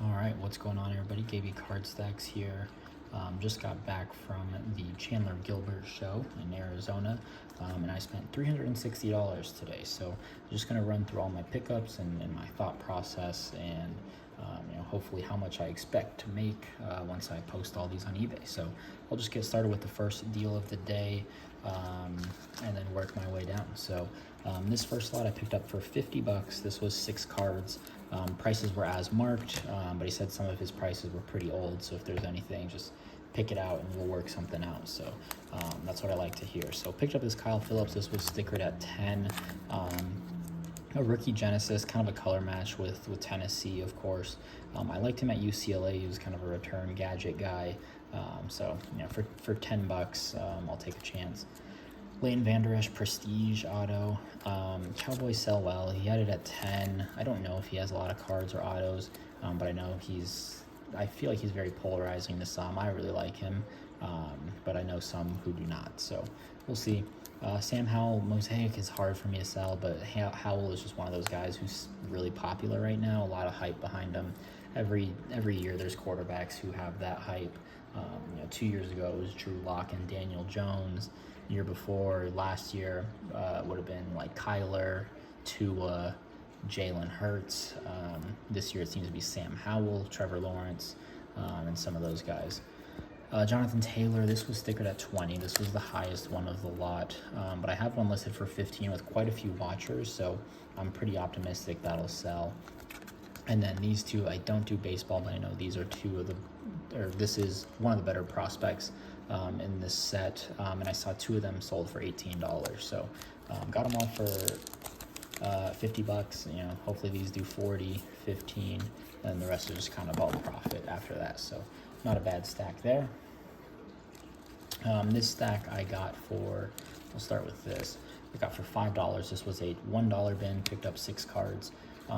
All right, what's going on, everybody? KB Card Stacks here. Just got back from the Chandler Gilbert show in Arizona, and I spent $360 today. So I'm just gonna run through all my pickups and my thought process, and hopefully how much I expect to make once I post all these on eBay. So I'll just get started with the first deal of the day, and then work my way down. So this first lot I picked up for 50 bucks. This was 6 cards. Prices were as marked, but he said some of his prices were pretty old, so if there's anything, just pick it out and we'll work something out. So that's what I like to hear. So picked up this Kyle Phillips. This was stickered at 10. A rookie Genesis, kind of a color match with Tennessee, of course. I liked him at UCLA. He was kind of a return gadget guy. So for 10 bucks, I'll take a chance. Leighton Vander Esch Prestige Auto. Cowboys sell well. He had it at 10. I don't know if he has a lot of cards or autos, but I know I feel like he's very polarizing to some. I really like him, but I know some who do not. So we'll see. Sam Howell Mosaic is hard for me to sell, but Howell is just one of those guys who's really popular right now. A lot of hype behind him. Every year there's quarterbacks who have that hype. 2 years ago it was Drew Lock and Daniel Jones. Year before, last year, would have been like Kyler, Tua, Jalen Hurts. This year it seems to be Sam Howell, Trevor Lawrence, and some of those guys. Jonathan Taylor, this was stickered at 20. This was the highest one of the lot, but I have one listed for 15 with quite a few watchers, so I'm pretty optimistic that'll sell. And then these two, I don't do baseball, but I know these are this is one of the better prospects in this set, and I saw 2 of them sold for $18. So got them all for 50 bucks. Hopefully these do 40, 15, and the rest are just kind of all profit after that. So not a bad stack there. This stack I got we'll start with this. I got for $5. This was a $1 bin, picked up 6 cards.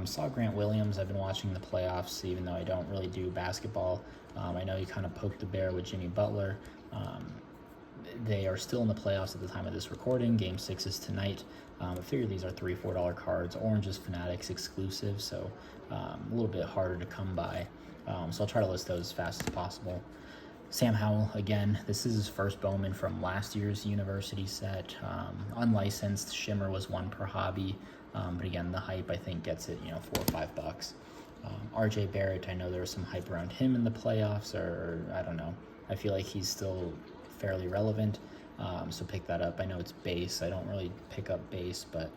Saw Grant Williams. I've been watching the playoffs, even though I don't really do basketball. I know he kind of poked the bear with Jimmy Butler. They are still in the playoffs at the time of this recording. Game 6 is tonight. I figure these are $3, $4 cards. Orange is Fanatics exclusive, so a little bit harder to come by. So I'll try to list those as fast as possible. Sam Howell, again, this is his first Bowman from last year's university set. Unlicensed, Shimmer was 1 per hobby. But again, the hype, I think, gets it, $4 or $5. RJ Barrett, I know there was some hype around him in the playoffs, or I don't know. I feel like he's still fairly relevant, so pick that up. I know it's base. I don't really pick up base, but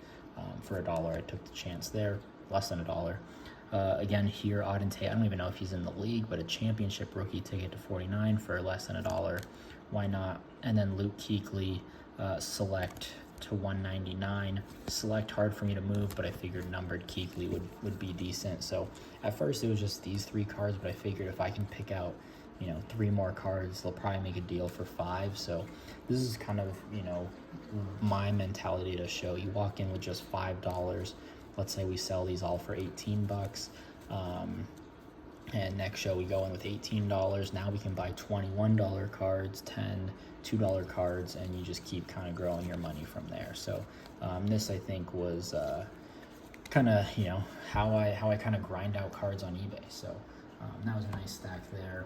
for $1, I took the chance there. Less than $1. Again, here, Auden Tate, I don't even know if he's in the league, but a championship rookie ticket to 49 for less than $1. Why not? And then Luke Kuechly, select to 199. Select hard for me to move, but I figured numbered Kuechly would be decent. So at first it was just these 3 cards, but I figured if I can pick out 3 more cards, they'll probably make a deal for 5. So this is kind of my mentality to show. You walk in with just $5. Let's say we sell these all for 18 bucks. And next show we go in with $18. Now we can buy $21 cards, 10, $2 cards, and you just keep kind of growing your money from there. So this, I think, was kind of how I kind of grind out cards on eBay. So that was a nice stack there.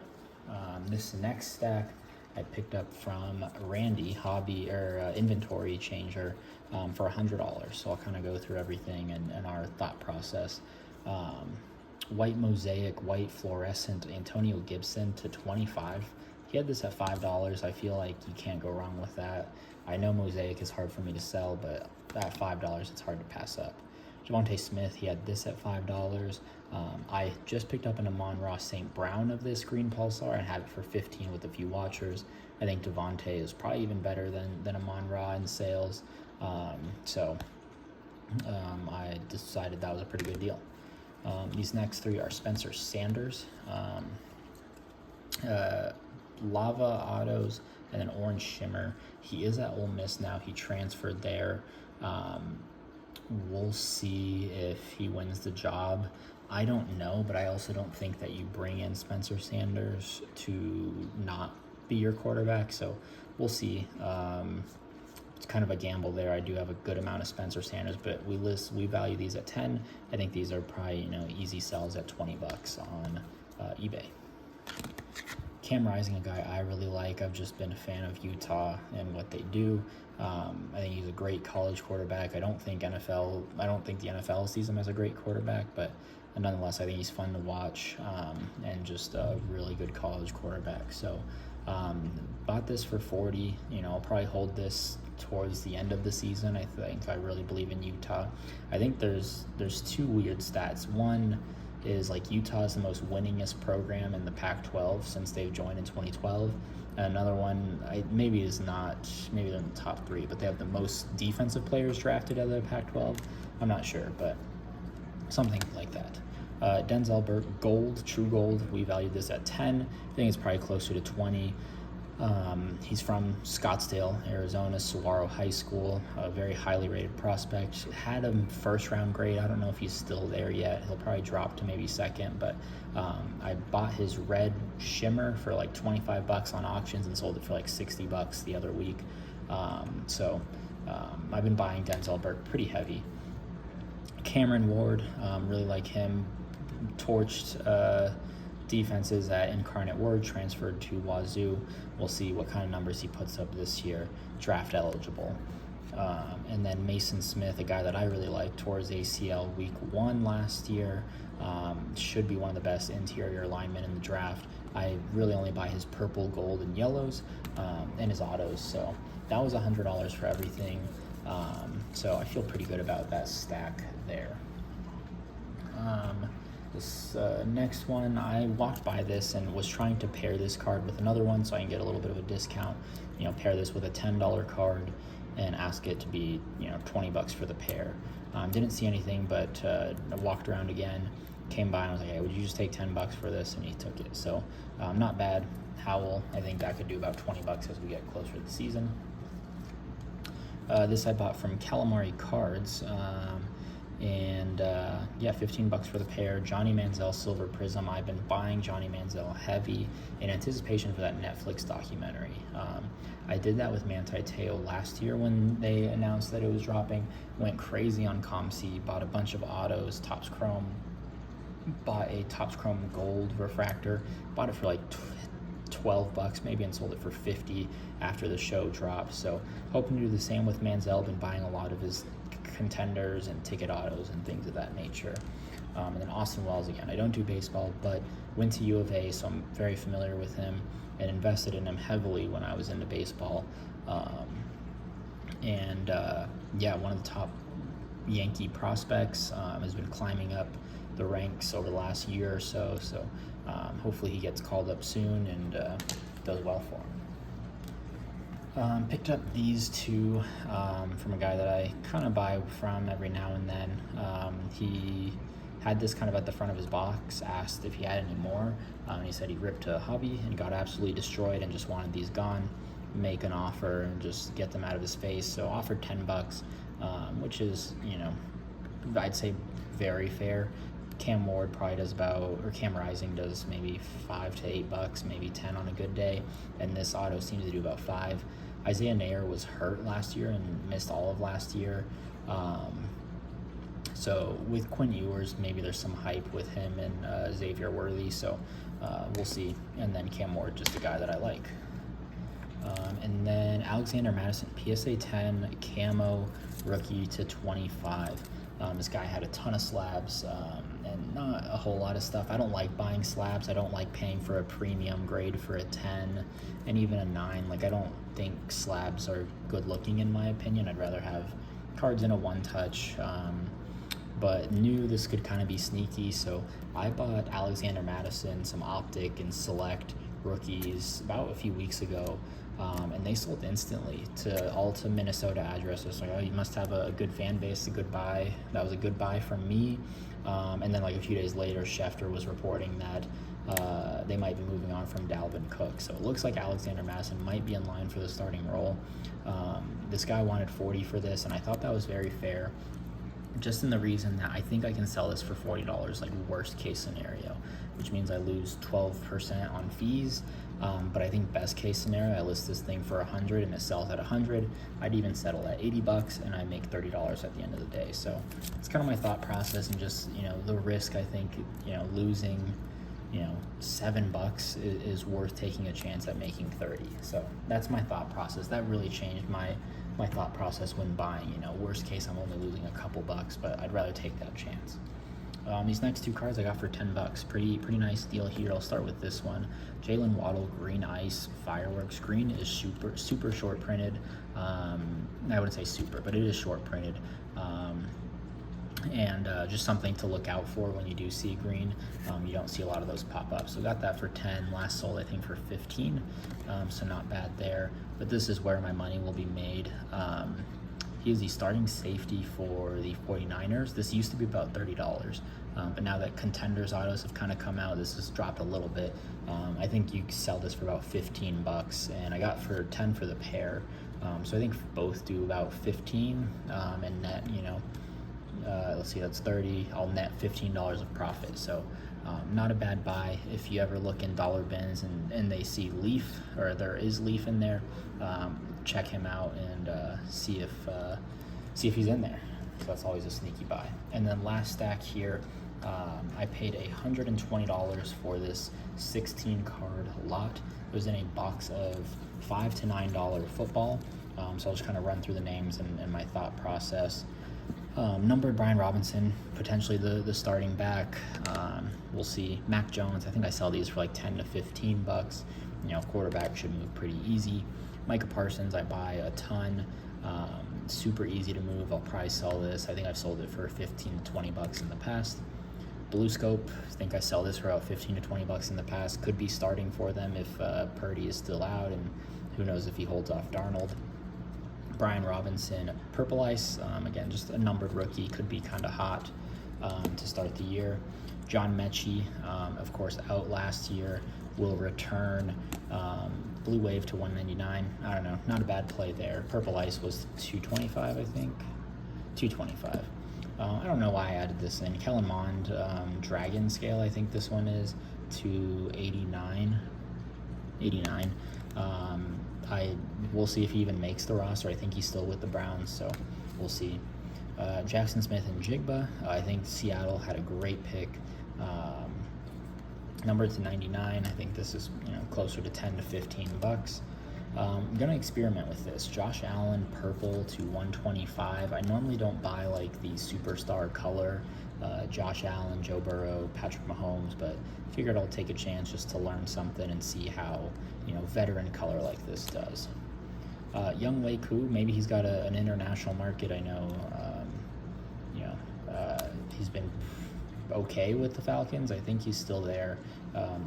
This next stack I picked up from Randy, hobby or inventory changer, for $100. So I'll kind of go through everything and our thought process. White Mosaic, white fluorescent Antonio Gibson to 25. He had this at $5. I feel like you can't go wrong with that. I know Mosaic is hard for me to sell, but at $5, it's hard to pass up. Javonte Smith, he had this at $5. I just picked up an Amon-Ra St. Brown of this green pulsar and had it for 15 with a few watchers. I think Devonte is probably even better than Amon-Ra in sales. So I decided that was a pretty good deal. These next 3 are Spencer Sanders, Lava Autos, and then Orange Shimmer. He is at Ole Miss now. He transferred there. We'll see if he wins the job. I don't know, but I also don't think that you bring in Spencer Sanders to not be your quarterback. So we'll see. it's kind of a gamble there. I do have a good amount of Spencer Sanders, but we value these at 10. I think these are probably, easy sells at 20 bucks on eBay. Cam Rising, a guy I really like. I've just been a fan of Utah and what they do. I think he's a great college quarterback. I don't think the NFL sees him as a great quarterback, but nonetheless, I think he's fun to watch, and just a really good college quarterback. So bought this for 40. I'll probably hold this towards the end of the season. I really believe in Utah. I think there's two weird stats. One is like Utah is the most winningest program in the Pac-12 since they've joined in 2012. And another one, maybe they're in the top 3, but they have the most defensive players drafted out of the Pac-12. I'm not sure, but something like that. Denzel Burke Gold, True Gold, we valued this at 10. I think it's probably closer to 20. He's from Scottsdale, Arizona, Saguaro High School, a very highly rated prospect. Had a first-round grade. I don't know if he's still there yet. He'll probably drop to maybe second, but I bought his red shimmer for like 25 bucks on auctions and sold it for like 60 bucks the other week. So I've been buying Denzel Burke pretty heavy. Cameron Ward, really like him. Torched defenses at Incarnate Word, transferred to Wazoo. We'll see what kind of numbers he puts up this year, draft eligible. And then Mason Smith, a guy that I really like, tore his ACL week 1 last year. Should be one of the best interior linemen in the draft. I really only buy his purple, gold, and yellows, and his autos. So that was $100 for everything. So I feel pretty good about that stack there. This next one, I walked by this and was trying to pair this card with another one so I can get a little bit of a discount. Pair this with a $10 card and ask it to be, 20 bucks for the pair. Didn't see anything, but I walked around again, came by and I was like, hey, would you just take 10 bucks for this? And he took it. So not bad. Howell, I think that could do about 20 bucks as we get closer to the season. This I bought from Calamari Cards. And 15 bucks for the pair. Johnny Manziel Silver Prism. I've been buying Johnny Manziel heavy in anticipation for that Netflix documentary. I did that with Manti Te'o last year when they announced that it was dropping. Went crazy on ComC, bought a bunch of autos, Topps Chrome, bought a Topps Chrome Gold refractor, bought it for like 12 bucks maybe and sold it for 50 after the show dropped. So hoping to do the same with Manziel. Been buying a lot of his contenders and ticket autos and things of that nature. And then Austin Wells again. I don't do baseball, but went to U of A, so I'm very familiar with him and invested in him heavily when I was into baseball. One of the top Yankee prospects, has been climbing up the ranks over the last year or so. So hopefully he gets called up soon and does well for him. Picked up these two from a guy that I kind of buy from every now and then. He had this kind of at the front of his box, asked if he had any more, and he said he ripped to Hobby and got absolutely destroyed and just wanted these gone. Make an offer and just get them out of his face. So offered 10 bucks, which is, I'd say very fair. Cam Ward probably does Cam Rising does maybe 5 to 8 bucks, maybe 10 on a good day, and this auto seems to do about 5. Isaiah Nair was hurt last year and missed all of last year. So with Quinn Ewers, maybe there's some hype with him and Xavier Worthy, so we'll see. And then Cam Ward, just a guy that I like. And then Alexander Madison, PSA 10 camo rookie to 25. This guy had a ton of slabs and not a whole lot of stuff. I don't like buying slabs. I don't like paying for a premium grade for a 10 and even a 9. Like, I don't think slabs are good looking in my opinion. I'd rather have cards in a one-touch. But knew this could kind of be sneaky, so I bought Alexander Madison, some Optic and Select rookies about a few weeks ago. And they sold instantly to Minnesota addresses. Like, oh, you must have a good fan base, a good buy. That was a good buy from me. And then like a few days later, Schefter was reporting that they might be moving on from Dalvin Cook. So it looks like Alexander Madison might be in line for the starting role. This guy wanted 40 for this, and I thought that was very fair. Just in the reason that I think I can sell this for $40, like worst case scenario, which means I lose 12% on fees. But I think best case scenario, I list this thing for 100 and it sells at 100. I'd even settle at 80 bucks and I make $30 at the end of the day. So it's kind of my thought process, and just, the risk. I think, losing, $7 is worth taking a chance at making 30. So that's my thought process. That really changed my thought process when buying. Worst case, I'm only losing a couple bucks, but I'd rather take that chance. These next two cards I got for 10 bucks. Pretty nice deal here. I'll start with this one. Jalen Waddle Green Ice Fireworks. Green is super short printed. I wouldn't say super, but it is short printed. And just something to look out for when you do see green. You don't see a lot of those pop up. So got that for 10. Last sold I think for 15. So not bad there. But this is where my money will be made. He is the starting safety for the 49ers. This used to be about $30, but now that Contenders autos have kind of come out, this has dropped a little bit. I think you sell this for about 15 bucks, and I got for 10 for the pair. So I think both do about 15, and net, let's see, that's 30. I'll net $15 of profit. So not a bad buy. If you ever look in dollar bins and they see Leaf, or there is Leaf in there, check him out and see if he's in there. So that's always a sneaky buy. And then last stack here, I paid $120 for this 16 card lot. It was in a box of $5 to $9 football. So I'll just kind of run through the names and my thought process. Numbered Brian Robinson, potentially the starting back. We'll see. Mac Jones, I think I sell these for like 10 to 15 bucks. Quarterback should move pretty easy. Micah Parsons, I buy a ton. Super easy to move. I'll probably sell this. I think I've sold it for 15 to 20 bucks in the past. Blue Scope, I think I sell this for about 15 to 20 bucks in the past. Could be starting for them if Purdy is still out, and who knows if he holds off Darnold. Brian Robinson, Purple Ice, again, just a numbered rookie, could be kind of hot to start the year. John Mechie, of course, out last year, will return. Blue Wave to 199. I don't know, not a bad play there. Purple Ice was 225, I think. 225. I don't know why I added this in. Kellen Mond, Dragon Scale, I think this one is, to 89. We'll see if he even makes the roster. I think he's still with the Browns, so we'll see. Jackson Smith and Jigba. I think Seattle had a great pick. Numbered to 99. I think this is closer to 10 to 15 bucks. I'm gonna experiment with this. Josh Allen purple to 125. I normally don't buy like the superstar color, Josh Allen, Joe Burrow, Patrick Mahomes, but figured I'll take a chance just to learn something and see how veteran color like this does. Young Wei Koo, maybe he's got an international market. I know he's been okay with the Falcons. I think he's still there.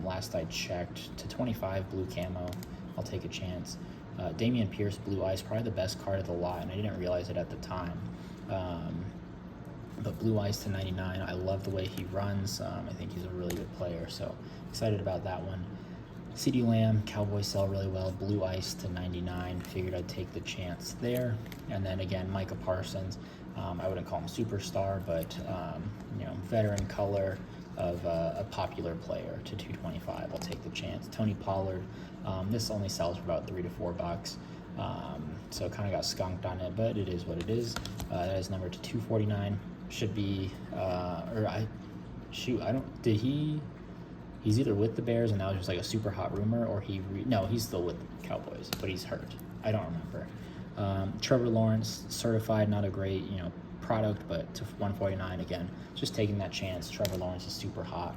Last I checked, to 25 blue camo. I'll take a chance. Damian Pierce Blue Ice, probably the best card of the lot, and I didn't realize it at the time. But Blue Ice to 99. I love the way he runs. I think he's a really good player, so excited about that one. CeeDee Lamb, Cowboys sell really well. Blue Ice to 99. Figured I'd take the chance there. And then again, Micah Parsons. I wouldn't call him superstar, but veteran color of a popular player to 225. I'll take the chance. Tony Pollard. This only sells for about $3 to $4. So kind of got skunked on it, but it is what it is. That is numbered to 249. Should be, he's either with the Bears and now it's just like a super hot rumor, or no, he's still with the Cowboys, but he's hurt. I don't remember. Trevor Lawrence, certified, not a great, product, but to 149 again, just taking that chance. Trevor Lawrence is super hot.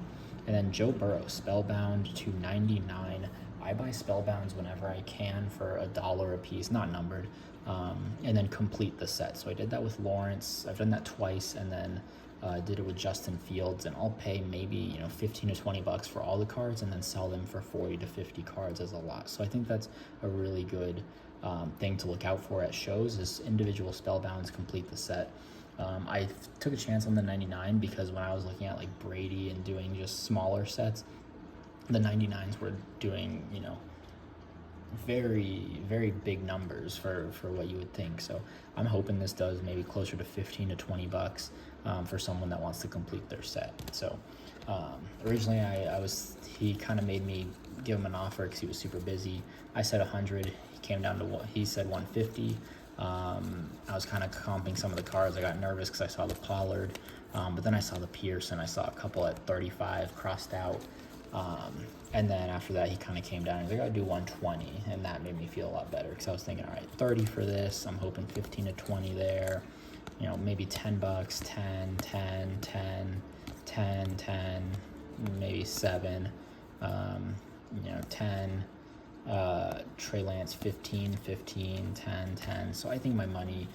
And then Joe Burrow, Spellbound to 99. I buy Spellbounds whenever I can for $1 a piece, not numbered, and then complete the set. So I did that with Lawrence. I've done that twice, and then did it with Justin Fields, and I'll pay maybe 15 to 20 bucks for all the cards, and then sell them for 40 to 50 cards as a lot. So I think that's a really good thing to look out for at shows, is individual Spellbounds complete the set. I took a chance on the 99 because when I was looking at like Brady and doing just smaller sets, the 99s were doing very big numbers for what you would think. So I'm hoping this does maybe closer to 15 to 20 bucks for someone that wants to complete their set. So originally he kind of made me give him an offer because he was super busy. I said 100. He came down to what he said, 150. I was kind of comping some of the cards. I got nervous because I saw the Pollard, but then I saw the Pierce, and I saw a couple at 35 crossed out. And then after that, he kind of came down. He's like, I'll do 120, and that made me feel a lot better because I was thinking, all right, 30 for this. I'm hoping 15 to 20 there. You know, maybe 10 bucks, 10, 10, 10, 10, 10, maybe 7. You know, 10. Trey Lance 15, 15, 10, 10. So I think my money,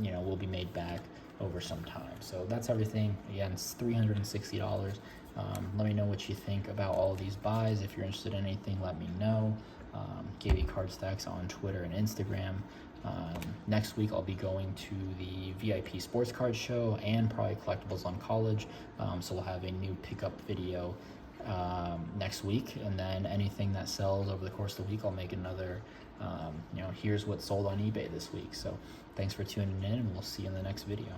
you know, will be made back over some time. So that's everything. Again, it's $360. Let me know what you think about all of these buys. If you're interested in anything, let me know. KB Card Stacks on Twitter and Instagram. Next week I'll be going to the VIP Sports Card Show and probably Collectibles on College. So we'll have a new pickup video next week, and then anything that sells over the course of the week, I'll make another, you know, here's what sold on eBay this week. So thanks for tuning in, and we'll see you in the next video.